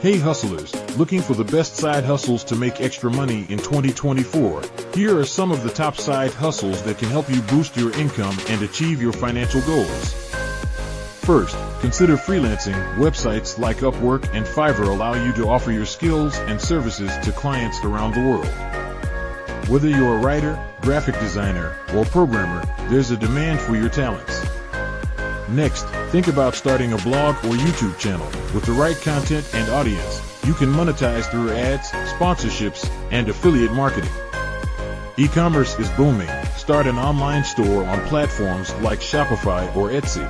Hey hustlers, looking for the best side hustles to make extra money in 2024? Here are some of the top side hustles that can help you boost your income and achieve your financial goals. First, consider freelancing. Websites like Upwork and Fiverr allow you to offer your skills and services to clients around the world. Whether you're a writer, graphic designer, or programmer, there's a demand for your talents. Next, think about starting a blog or YouTube channel. With the right content and audience, you can monetize through ads, sponsorships, and affiliate marketing. E-commerce is booming. Start an online store on platforms like Shopify or Etsy.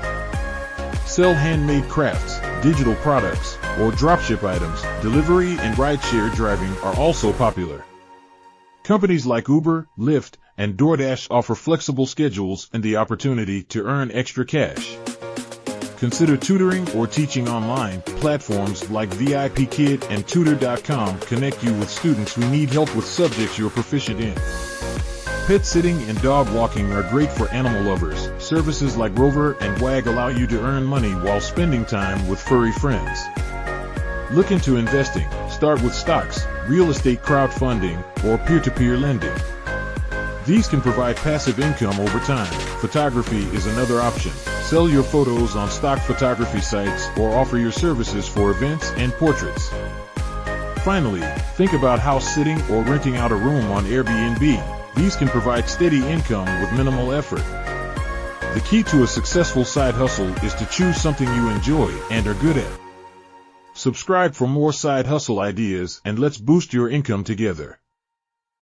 Sell handmade crafts, digital products, or dropship items. Delivery and rideshare driving are also popular. Companies like Uber, Lyft, and DoorDash offer flexible schedules and the opportunity to earn extra cash. Consider tutoring or teaching online. Platforms like VIPKid and Tutor.com connect you with students who need help with subjects you're proficient in. Pet sitting and dog walking are great for animal lovers. Services like Rover and Wag allow you to earn money while spending time with furry friends. Look into investing. Start with stocks, real estate crowdfunding, or peer-to-peer lending. These can provide passive income over time. Photography is another option. Sell your photos on stock photography sites or offer your services for events and portraits. Finally, think about house sitting or renting out a room on Airbnb. These can provide steady income with minimal effort. The key to a successful side hustle is to choose something you enjoy and are good at. Subscribe for more side hustle ideas and let's boost your income together.